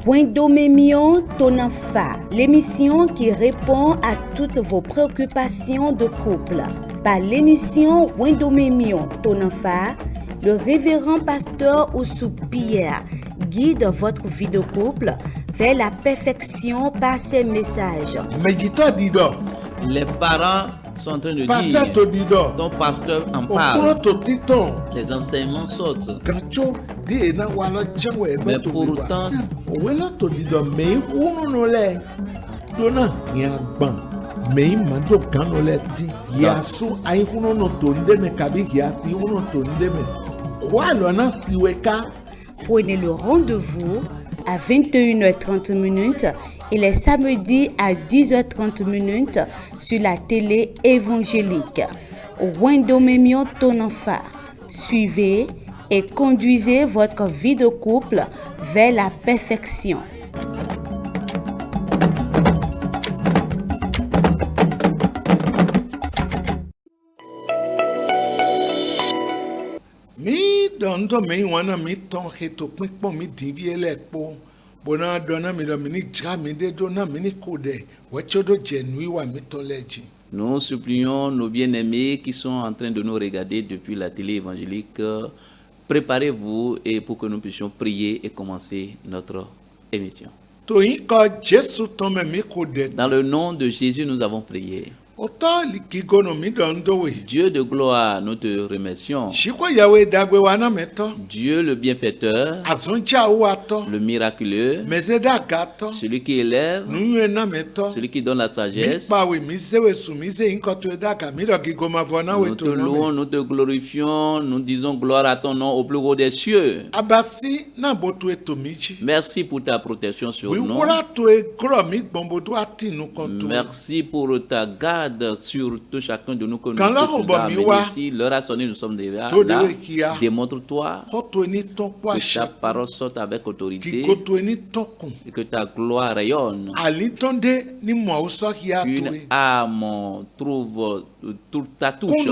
Wendomemion Tonanfa, l'émission qui répond à toutes vos préoccupations de couple. Par l'émission Wendomemion Tonanfa, le révérend pasteur Oussou Pierre guide votre vie de couple vers la perfection par ses messages. Les parents sont en train de dire, ton pasteur en parle, les enseignements sautent. Mais pourtant, prenez le rendez-vous à 21h30 et les samedis à 10h30 sur la télé évangélique. Wendomemion Tonanfa. Suivez et conduisez votre vie de couple vers la perfection. Dondo me wana mi ton heto pon mi divi elepo bona dona mi do mi dra mi de dona mi kode wachodo jenui wa mi toleji. Nous supplions nos bien-aimés qui sont en train de nous regarder depuis la télé évangélique, préparez-vous et pour que nous puissions prier et commencer notre émission. Dans le nom de Jésus, nous avons prié. Dieu de gloire, nous te remercions. Dieu le bienfaiteur, le miraculeux, celui qui élève, celui qui donne la sagesse. Nous te louons, nous te glorifions, nous disons gloire à ton nom au plus haut des cieux. Merci pour ta protection sur nous. Merci pour ta garde sur tout chacun de nous que nous avons ici. L'heure a sonné, nous sommes déjà là. Démontre-toi que ta parole sorte avec autorité et que ta gloire rayonne. Qu'une âme trouve ta touche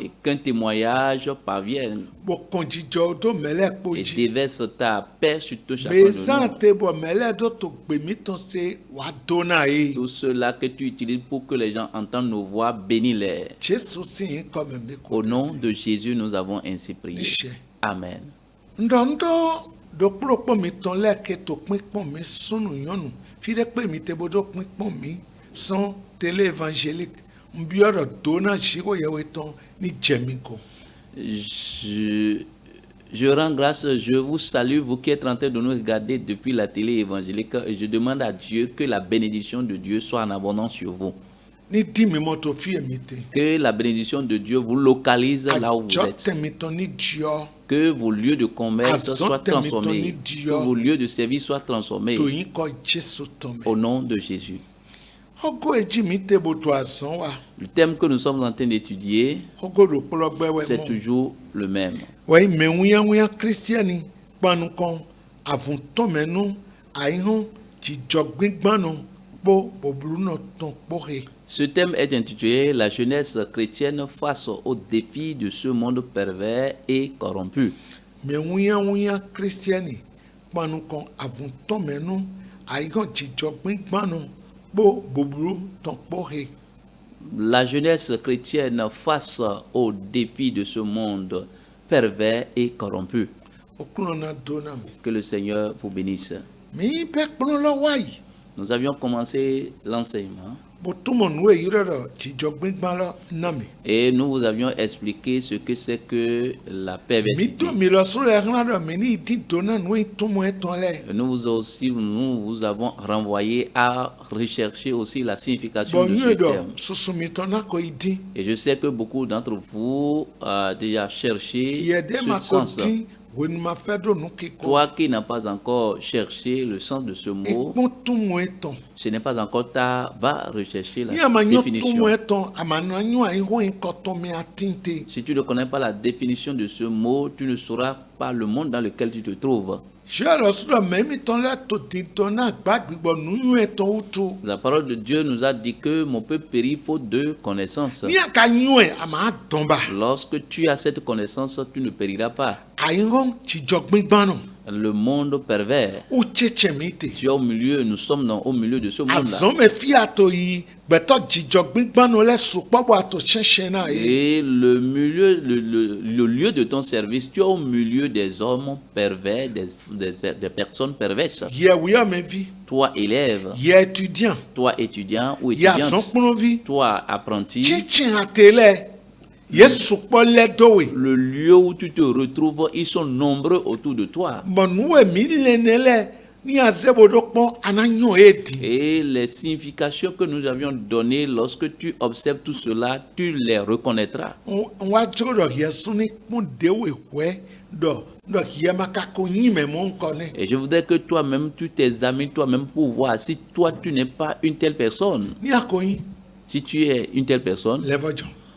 et qu'un témoignage parvienne et déverse ta paix sur tout chacun de nous. Tout cela que tu utilises pour que les gens entendent nos voix, bénis-les. Au nom de Jésus, nous avons ainsi prié. Amen. Je rends grâce, je vous salue, vous qui êtes en train de nous regarder depuis la télé évangélique, et je demande à Dieu que la bénédiction de Dieu soit en abondance sur vous. Que la bénédiction de Dieu vous localise là où vous êtes. Que vos lieux de commerce soient transformés. Que vos lieux de service soient transformés. Au nom de Jésus. Le thème que nous sommes en train d'étudier, c'est toujours le même. Ce thème est intitulé La jeunesse chrétienne face aux défis de ce monde pervers et corrompu. La jeunesse chrétienne face aux défis de ce monde pervers et corrompu. Que le Seigneur vous bénisse. Nous avions commencé l'enseignement et nous vous avions expliqué ce que c'est que la perversité. Nous vous avons renvoyé à rechercher aussi la signification de ce terme. Et je sais que beaucoup d'entre vous ont déjà cherché ce sens. Toi qui n'as pas encore cherché le sens de ce mot, ce n'est pas encore tard, va rechercher la définition. Si tu ne connais pas la définition de ce mot, tu ne sauras pas le monde dans lequel tu te trouves. La parole de Dieu nous a dit que mon peuple périt faute de connaissance. Lorsque tu as cette connaissance, tu ne périras pas. Le monde pervers. Tu es au milieu, nous sommes au milieu de ce monde-là. Et le lieu de ton service, tu es au milieu des hommes pervers, des personnes perverses. Toi, élève. Toi, étudiant ou étudiante. Toi, apprenti. Le lieu où tu te retrouves, ils sont nombreux autour de toi. Et les significations que nous avions données, lorsque tu observes tout cela, tu les reconnaîtras. Et je voudrais que toi-même, tu t'examines toi-même pour voir si toi, tu n'es pas une telle personne. Si tu es une telle personne,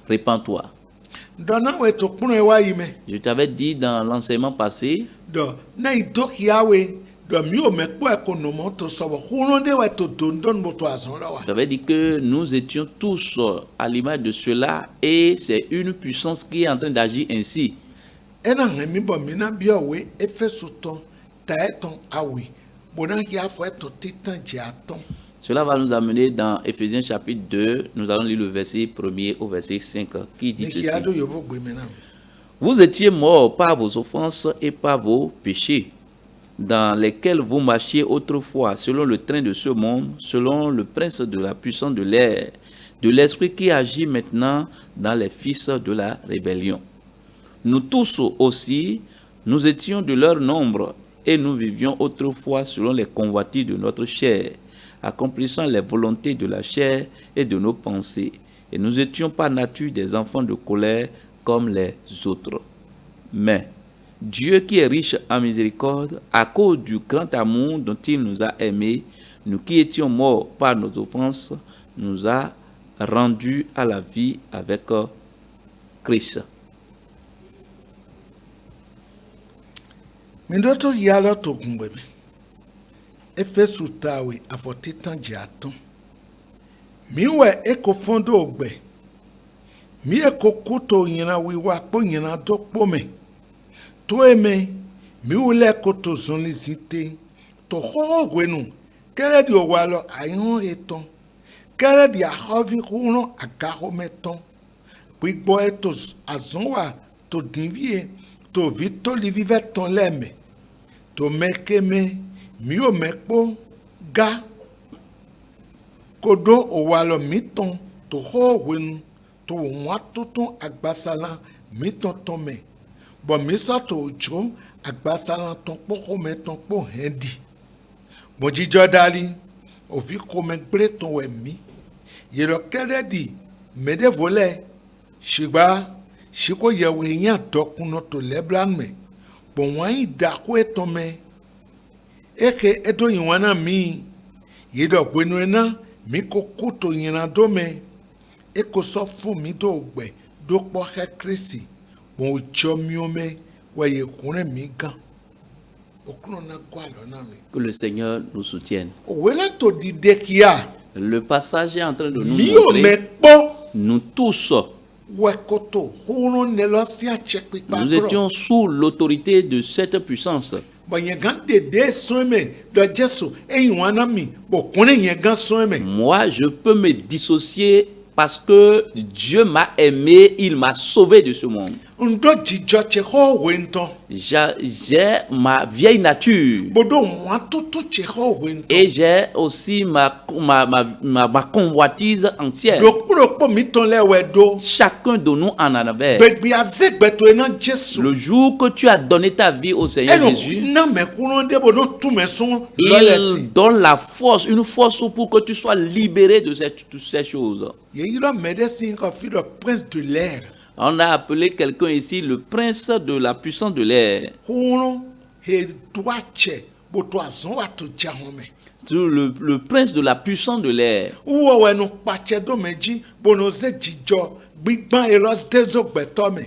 répands-toi. Je t'avais dit dans l'enseignement passé, j'avais dit que nous étions tous à l'image de cela et c'est une puissance qui est en train d'agir ainsi. Cela va nous amener dans Ephésiens chapitre 2, nous allons lire le verset 1er au verset 5 qui dit ceci. Vous étiez morts par vos offenses et par vos péchés, dans lesquels vous marchiez autrefois selon le train de ce monde, selon le prince de la puissance de l'air, de l'esprit qui agit maintenant dans les fils de la rébellion. Nous tous aussi, nous étions de leur nombre et nous vivions autrefois selon les convoitises de notre chair, accomplissant les volontés de la chair et de nos pensées. Et nous étions par nature des enfants de colère comme les autres. Mais Dieu qui est riche en miséricorde, à cause du grand amour dont il nous a aimés, nous qui étions morts par nos offenses, nous a rendus à la vie avec Christ. Efesu tawe afotitan jaton. Miwe eko fondo ogbe. Mi eko kuto yina wiwa po yina dokpo me. To eme, mi ule koto zonlizite. To ho gwenu. Kere di owalo ayon eton. Kere di ahovi kuno agaho meton. Pigbo eto azonwa to dinvie. To vito li vive ton leme. To mekeme. Mio mekpo ga kodo owalo miton to ho wenu to watoton agbasala miton tome bo misa to ojo agbasala ton po home ton po hendi bo jijo dali ofi ko megbre ton wemi yero keredi mede vole shigba shiko yewe nya dokuno to leblan me bo wan da ko etome eke eto yiwana mi yedo kwenu na mi kokoto yina dome eko so fun mi do gbe do po he Kristi mo chomi ome waye kunre mi gan okuno na kwa lo na mi. Que le Seigneur nous soutienne. Wela to dide kia. Le passage est en train de nous montrer. Nous tous. Nous étions sous l'autorité de cette puissance. Moi, je peux me dissocier parce que Dieu m'a aimé, il m'a sauvé de ce monde. J'ai ma vieille nature et j'ai aussi ma convoitise ancienne. Chacun de nous en avait. Le jour que tu as donné ta vie au Seigneur Jésus, il donne la force, une force pour que tu sois libéré de toutes ces choses. On a appelé quelqu'un ici le prince de la puissance de l'air. Le prince de la puissance de l'air.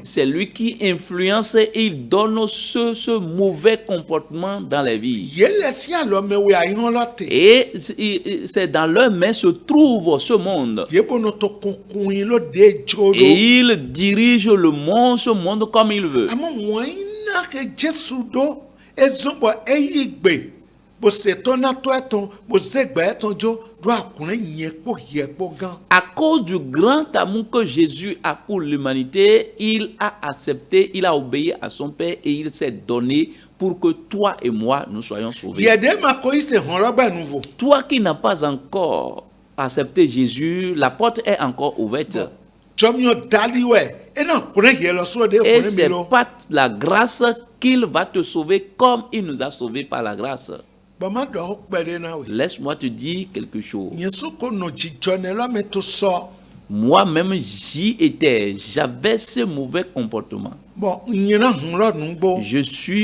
C'est lui qui influence et il donne ce mauvais comportement dans la vie. Et c'est dans leurs mains se trouve ce monde. Et il dirige ce monde comme il veut. na ke Jésus do ezombo eyigbe bo setona to eton bo zegbe eton jo do akunrin yepo gan. À cause du grand amour que Jésus a pour l'humanité, il a accepté, il a obéi à son Père et il s'est donné pour que toi et moi nous soyons sauvés. Toi qui n'as pas encore accepté Jésus, la porte est encore ouverte. Et c'est pas la grâce qu'il va te sauver comme il nous a sauvés par la grâce. Laisse-moi te dire quelque chose. Moi-même, j'y étais. J'avais ce mauvais comportement.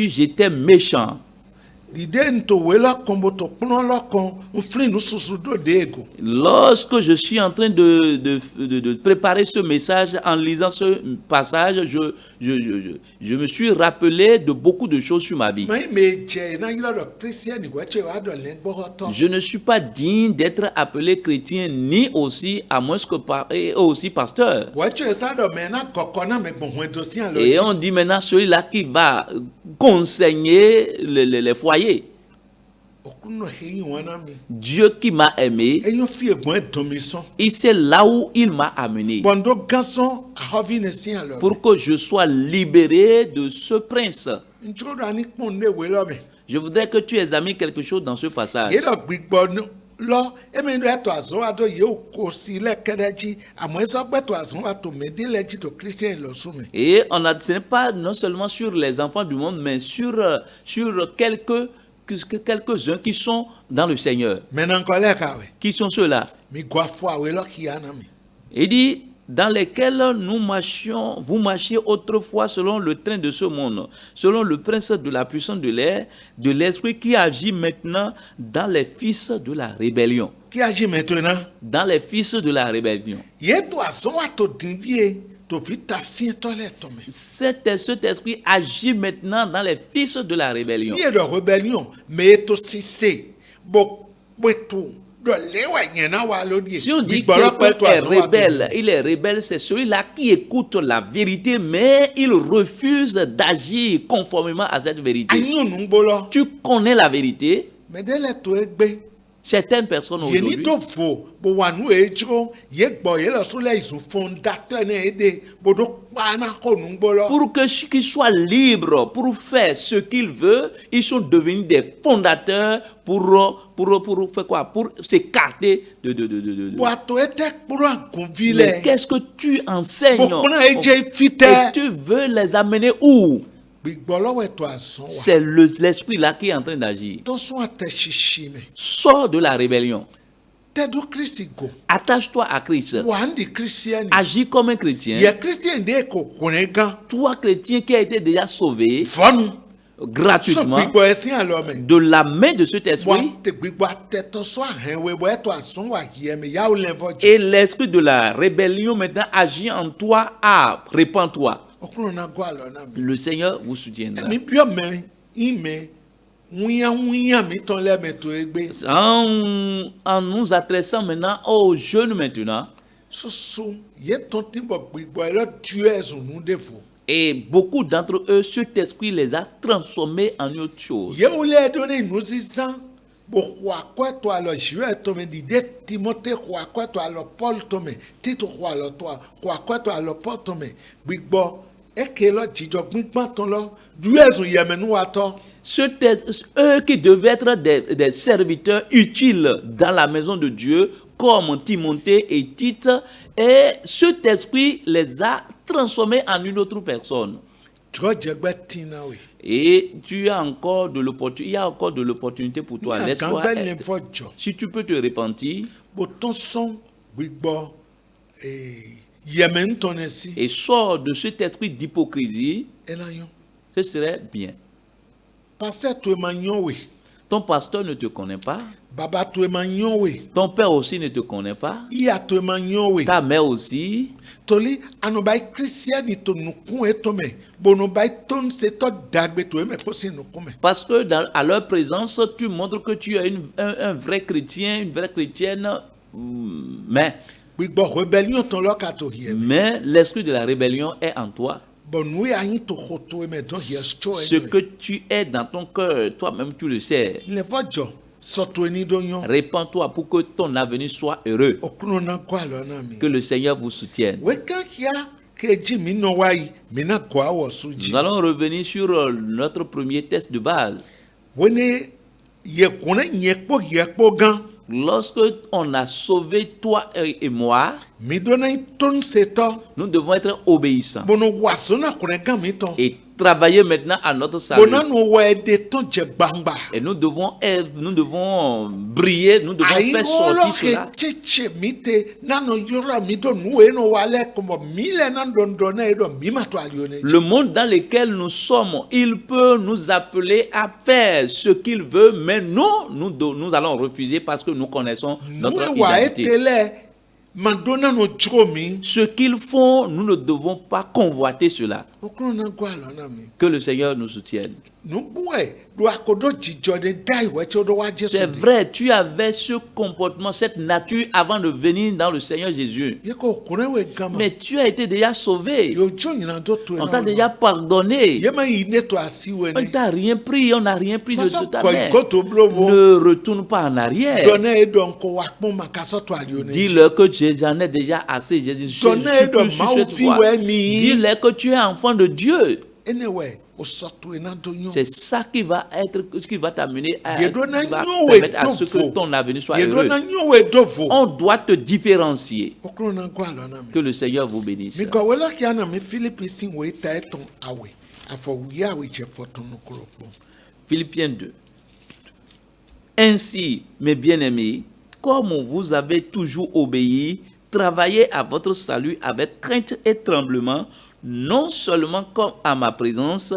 J'étais méchant. Lorsque je suis en train de préparer ce message, en lisant ce passage, je me suis rappelé de beaucoup de choses sur ma vie. Je ne suis pas digne d'être appelé chrétien, ni aussi, à moins que aussi pasteur. Et on dit maintenant celui-là qui va conseiller les foyers. Dieu qui m'a aimé, et c'est là où il m'a amené pour que je sois libéré de ce prince. Je voudrais que tu examines quelque chose dans ce passage. Et ce n'est pas non seulement sur les enfants du monde, mais sur quelques-uns qui sont dans le Seigneur. Qui sont ceux-là? Il dit, dans lesquels vous marchiez autrefois selon le train de ce monde, selon le prince de la puissance de l'air, de l'esprit qui agit maintenant dans les fils de la rébellion. Qui agit maintenant? Dans les fils de la rébellion. Cet esprit agit maintenant dans les fils de la rébellion. Si on dit quelqu'un est rebelle, il est rebelle, c'est celui-là qui écoute la vérité, mais il refuse d'agir conformément à cette vérité. Tu connais la vérité. Certaines personnes aujourd'hui, pour qu'ils soient libres, pour faire ce qu'ils veulent, ils sont devenus des fondateurs pour faire quoi? Pour s'écarter de. Mais qu'est-ce que tu enseignes? Et tu veux les amener où? C'est l'esprit là qui est en train d'agir. Sors de la rébellion. Attache-toi à Christ. Agis comme un chrétien. Toi, chrétien qui a été déjà sauvé gratuitement de la main de cet esprit, et l'esprit de la rébellion maintenant agit en toi. Répands-toi. Le Seigneur vous soutiendra. En nous adressant maintenant aux jeunes maintenant, et beaucoup d'entre eux, cet esprit les a transformés en autre chose. Eux qui devaient être des serviteurs utiles dans la maison de Dieu, comme Timothée et Tite, et cet esprit les a transformés en une autre personne. Et tu as encore de l'opportunité, il y a encore de l'opportunité pour toi. Laisse-toi, si tu peux te repentir et sors de cet esprit d'hypocrisie, ce serait bien. Ton pasteur ne te connaît pas. Ton père aussi ne te connaît pas. Ta mère aussi. Parce que à leur présence, tu montres que tu es un vrai chrétien, une vraie chrétienne, mais l'esprit de la rébellion est en toi. Ce que tu es dans ton cœur, toi-même tu le sais. Répands-toi pour que ton avenir soit heureux. Que le Seigneur vous soutienne. Nous allons revenir sur notre premier test de base. Lorsque on a sauvé toi et moi, nous devons être obéissants et travailler maintenant à notre salut. Et nous devons briller, nous devons faire sortir cela. Le monde dans lequel nous sommes, il peut nous appeler à faire ce qu'il veut, mais nous allons refuser parce que nous connaissons notre identité. Ce qu'ils font, nous ne devons pas convoiter cela. Que le Seigneur nous soutienne. C'est vrai, tu avais ce comportement, cette nature avant de venir dans le Seigneur Jésus. Mais tu as été déjà sauvé. On t'a déjà pardonné. On t'a rien pris, on n'a rien pris de ta main. Ne retourne pas en arrière. Dis-leur que j'en ai déjà assez. Dis-leur que tu es enfant de Dieu. C'est ça qui va t'amener à permettre à ce que ton avenir soit heureux. On doit te différencier. Que le Seigneur vous bénisse. Philippiens 2. Ainsi, mes bien-aimés, comme vous avez toujours obéi, travaillez à votre salut avec crainte et tremblement, non seulement comme à ma présence,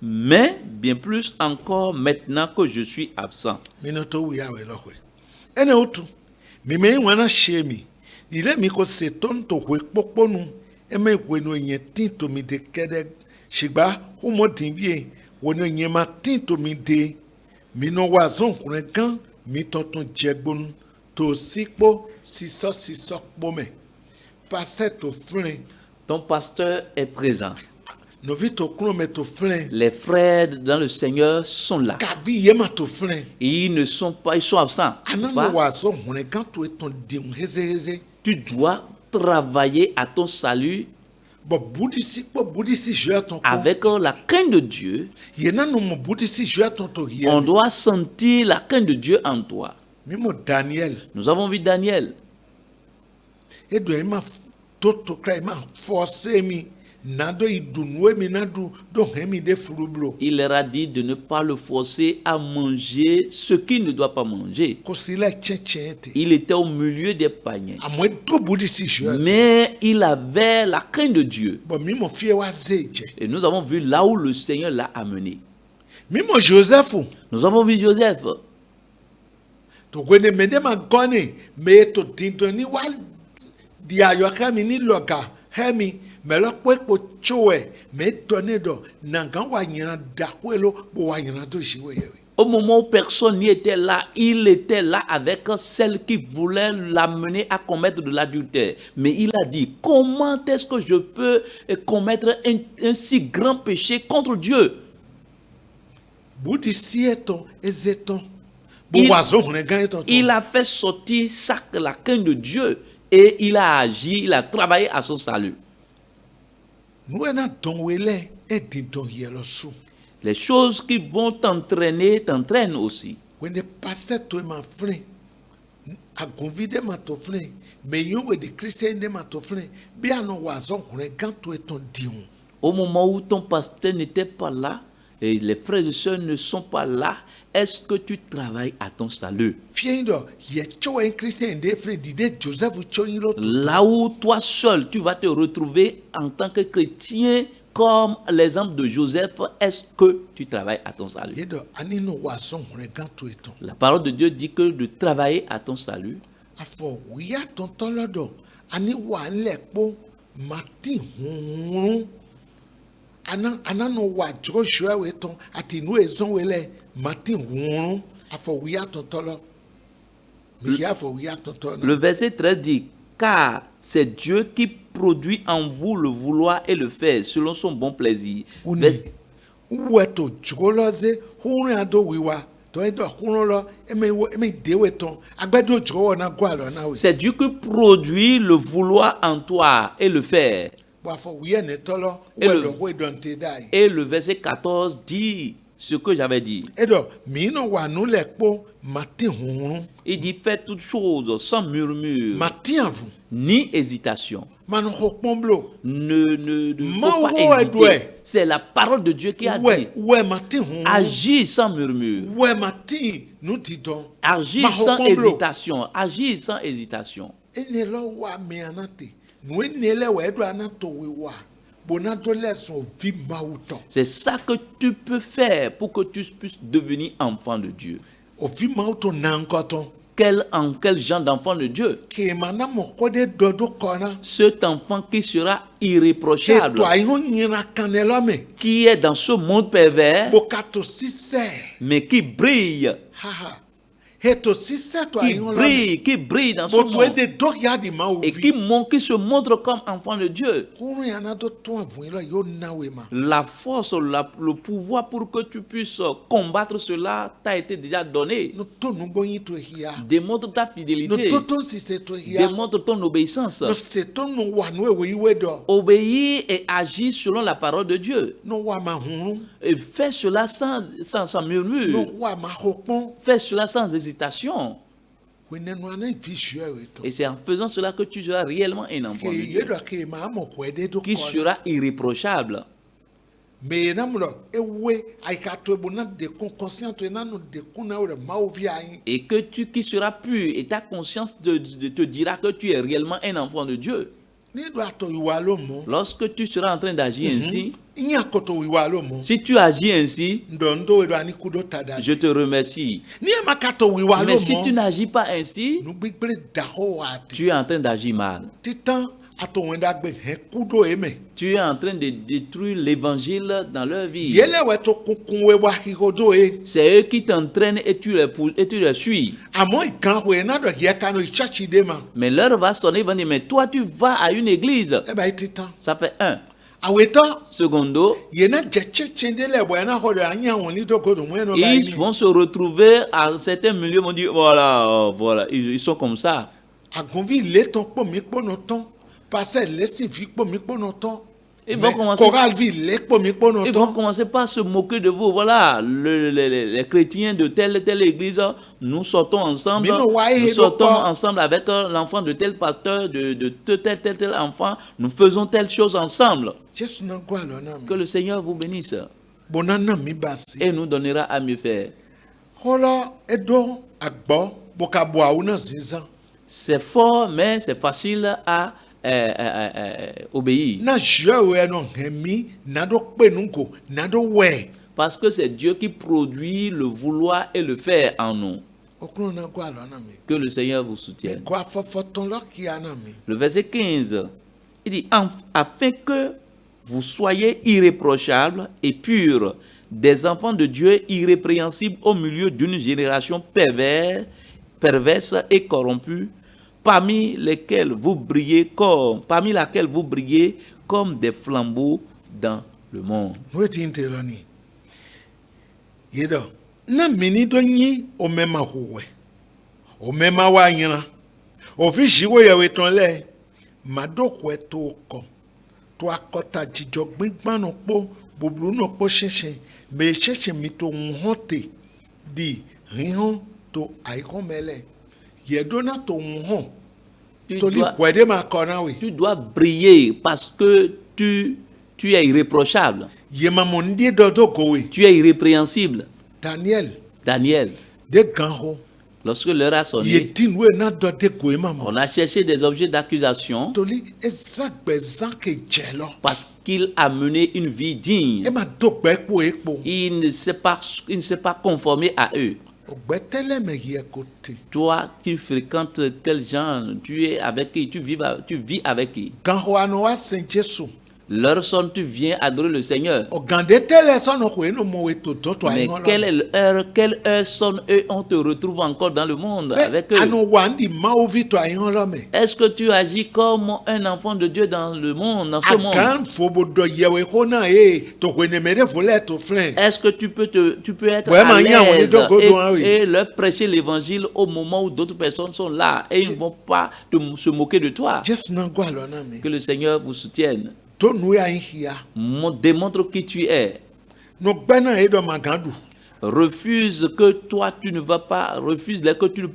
mais bien plus encore maintenant que je suis absent. Ton pasteur est présent. Les frères dans le Seigneur sont là. Et ils sont absents. Tu dois travailler à ton salut avec la crainte de Dieu. On doit sentir la crainte de Dieu en toi. Nous avons vu Daniel. Il leur a dit de ne pas le forcer à manger ce qu'il ne doit pas manger. Il était au milieu des païens. Mais il avait la crainte de Dieu. Et nous avons vu là où le Seigneur l'a amené. Nous avons vu Joseph. Au moment où personne n'y était là, il était là avec celle qui voulait l'amener à commettre de l'adultère. Mais il a dit, comment est-ce que je peux commettre un si grand péché contre Dieu? Il a fait sortir la crainte de Dieu et il a agi, il a travaillé à son salut. Les choses qui vont t'entraînent aussi. Au moment où ton pasteur n'était pas là, et les frères et sœurs ne sont pas là, est-ce que tu travailles à ton salut? Là où toi seul, tu vas te retrouver en tant que chrétien, comme l'exemple de Joseph, est-ce que tu travailles à ton salut? La parole de Dieu dit que de travailler à ton salut, le verset 13 dit, car c'est Dieu qui produit en vous le vouloir et le faire selon son bon plaisir. C'est Dieu qui produit le vouloir en toi et le faire. Et le verset 14 dit ce que j'avais dit. Il dit faites toutes choses sans murmure ni hésitation. Ne faut pas hésiter. C'est la parole de Dieu qui a dit. Agis sans murmure. Agis sans hésitation. Agis sans hésitation. C'est ça que tu peux faire pour que tu puisses devenir enfant de Dieu. Quel genre d'enfant de Dieu? Cet enfant qui sera irréprochable, qui est dans ce monde pervers, mais qui brille. Qui brille dans ce monde et qui se montre comme enfant de Dieu. La force, le pouvoir pour que tu puisses combattre cela t'a été déjà donné. Démontre ta fidélité. Démontre ton obéissance. Obéis et agis selon la parole de Dieu. Et fais cela sans murmure. Fais cela sans hésitation. Et c'est en faisant cela que tu seras réellement un enfant de Dieu, qui sera irréprochable. Et que tu qui seras pur, et ta conscience te dira que tu es réellement un enfant de Dieu. Lorsque tu seras en train d'agir ainsi, si tu agis ainsi, je te remercie. Mais si tu n'agis pas ainsi, tu es en train d'agir mal. Tu es en train de détruire l'évangile dans leur vie. C'est eux qui t'entraînent et tu les suis. Mais l'heure va sonner, ils vont dire, mais toi tu vas à une église. Ça fait un. Secondo, ils vont se retrouver à certains milieux, vont dire, voilà, ils sont comme ça. Ils vont commencer par se moquer de vous. Voilà, les chrétiens de telle église, nous sortons ensemble. Nous sortons ensemble avec l'enfant de tel pasteur, de tel enfant. Nous faisons telle chose ensemble. Que le Seigneur vous bénisse et nous donnera à mieux faire. C'est fort, mais c'est facile à obéir. Parce que c'est Dieu qui produit le vouloir et le faire en nous. Que le Seigneur vous soutienne. Le verset 15, il dit, afin que vous soyez irréprochables et purs, des enfants de Dieu irrépréhensibles au milieu d'une génération perverse et corrompue, parmi laquelle vous brillez comme des flambeaux dans le monde. Tu dois briller parce que tu es irréprochable. Tu es irrépréhensible. Daniel. Lorsque l'heure a sonné, on a cherché des objets d'accusation parce qu'il a mené une vie digne. Il ne s'est pas conformé à eux. Toi qui fréquentes tel genre, tu es avec qui, tu vis avec qui. L'heure sonne, tu viens adorer le Seigneur. Mais quelle heure sonne et on te retrouve encore dans le monde avec eux? Est-ce que tu agis comme un enfant de Dieu dans le monde, dans ce monde? Est-ce que tu peux être à l'aise et leur prêcher l'évangile au moment où d'autres personnes sont là et ils ne vont pas se moquer de toi? Que le Seigneur vous soutienne. Démontre qui tu es. Refuse que toi tu ne vas pas, refuse-les que tu ne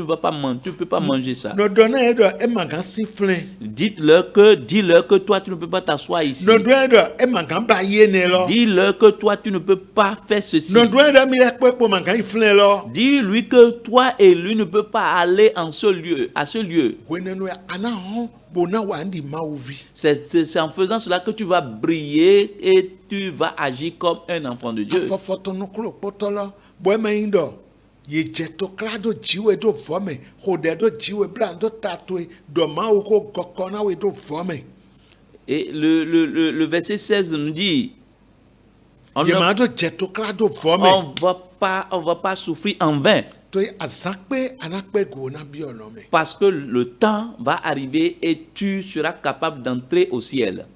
vas pas manger, tu ne peux pas manger ça. Dis-leur que toi tu ne peux pas t'asseoir ici. Dis-leur que toi tu ne peux pas faire ceci. Dis-lui que toi et lui ne peuvent pas aller à ce lieu. C'est en faisant cela que tu vas briller et tu vas agir comme un enfant de Dieu. Et le verset 16 nous dit, on ne va pas souffrir en vain. Parce que le temps va arriver et tu seras capable d'entrer au ciel.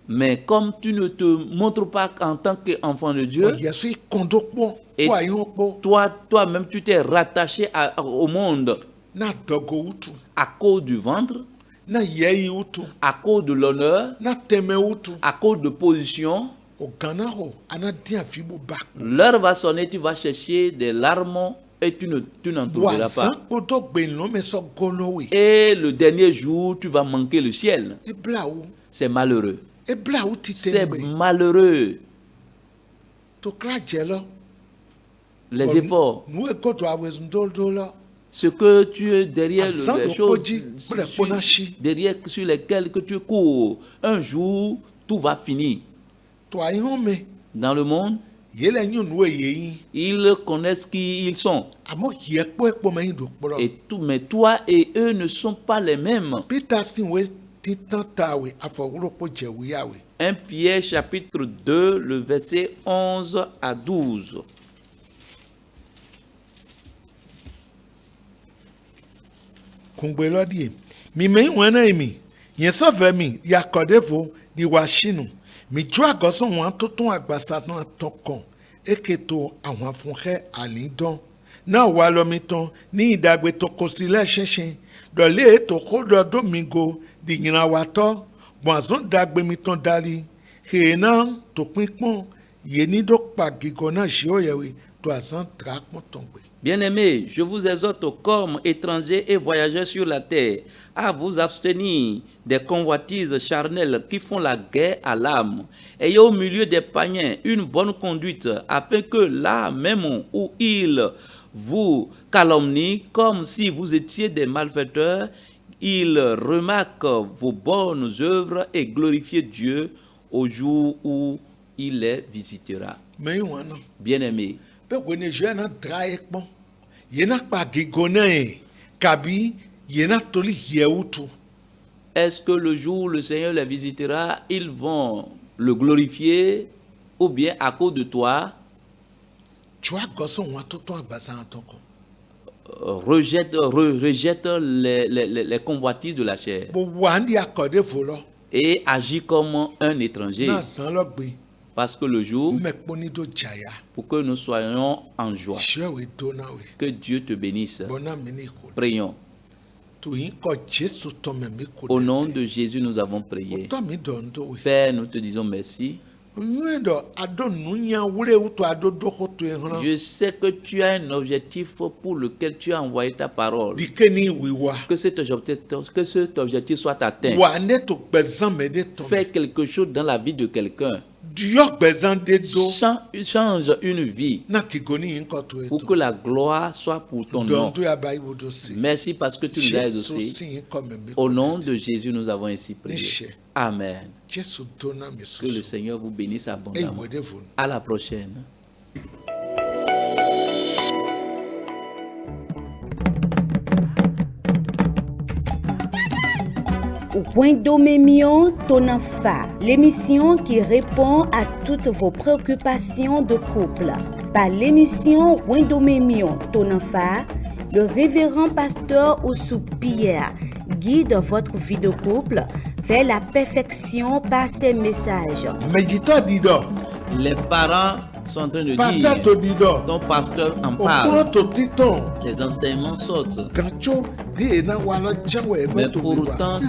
Mais comme tu ne te montres pas en tant qu'enfant de Dieu, et toi-même tu t'es rattaché au monde à cause du ventre, à cause de l'honneur, à cause de position, l'heure va sonner, tu vas chercher des larmes et tu n'en trouveras pas. Et le dernier jour, tu vas manquer le ciel. C'est malheureux. C'est malheureux. Les efforts. Ce que tu es derrière les choses, derrière sur lesquelles que tu cours, un jour, tout va finir. Dans le monde, ils connaissent qui ils sont. Mais toi et eux ne sont pas les mêmes. 1 Pierre chapitre 2, le verset 11 à 12. Mi jua goso wan tutun agbasa na tokon eketo àwọn afunke alindon na wa lo mi ton ni idagbe to kosile shinsin dole to ko do domingo di yina wa to bonzon dagbe mi ton dali hena to pinpon ye ni do pa gigona jioyewe to asan trakpon tongbe. Bien-aimés, je vous exhorte comme étrangers et voyageurs sur la terre à vous abstenir des convoitises charnelles qui font la guerre à l'âme. Ayez au milieu des païens une bonne conduite afin que là même où ils vous calomnient comme si vous étiez des malfaiteurs, ils remarquent vos bonnes œuvres et glorifient Dieu au jour où il les visitera. Bien-aimés, est-ce que le jour où le Seigneur les visitera, ils vont le glorifier ou bien à cause de toi? Rejette les convoitises de la chair et agis comme un étranger. Parce que le jour, pour que nous soyons en joie, que Dieu te bénisse. Prions. Au nom de Jésus, nous avons prié. Père, nous te disons merci. Je sais que tu as un objectif pour lequel tu as envoyé ta parole. Que cet objectif soit atteint. Fais quelque chose dans la vie de quelqu'un. Change une vie pour que la gloire soit pour ton nom. Merci parce que tu nous as exaucés. Au nom de Jésus, nous avons ainsi prié. Amen. Que le Seigneur vous bénisse abondamment. À la prochaine. Wendomemion Tonanfa, l'émission qui répond à toutes vos préoccupations de couple. Par l'émission Wendomemion Tonanfa, le révérend pasteur Oussou Pierre guide votre vie de couple vers la perfection par ses messages. Les parents sont en train de dire, ton pasteur en parle, les enseignements sautent. Mais pourtant,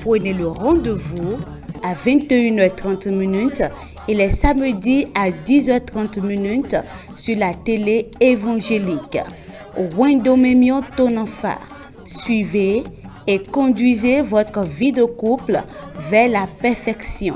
prenez le rendez-vous à 21h30 et les samedis à 10h30 sur la télé évangélique. Wendomemion Tonanfa. Suivez et conduisez votre vie de couple vers la perfection.